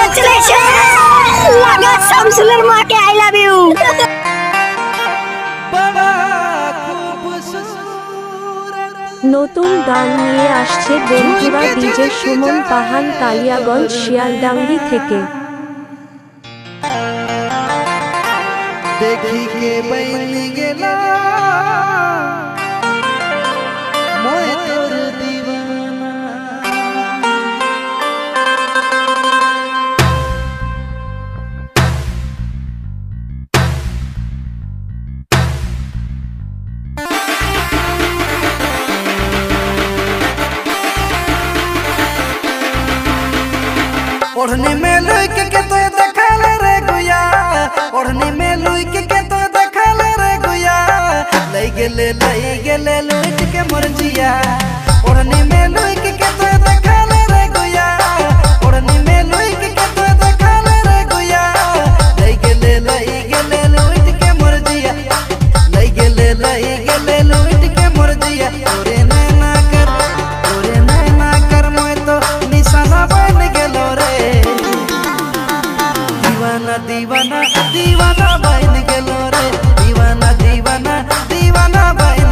Congratulations! Laga Samsular মাকে I love you. নতুন গান নিয়ে আসছে বন্ধুরা ডিজে সুমন পাহান কালিয়াগঞ্জ শিয়ালডাঙ্গি থেকে। देखी के बैल गेला मोय तोर दीवाना ओढ़नी में लुई के तो देखले रे गुया ओढ़नी में लुई के तो देखले रे गुया लई गेले लुईट के मरजिया ओढ़नी में लुई के तो देखले रे गुया ओढ़नी में लुई के तो देखले रे गुया लई गेले लुईट के मरजिया लई गेले लुईट के मरजिया ओरे नैना कर मोय तो निशाना बन गेलो रे दीवाना दीवाना दीवाना बन गेलो रे दीवाना दीवाना दीवाना बन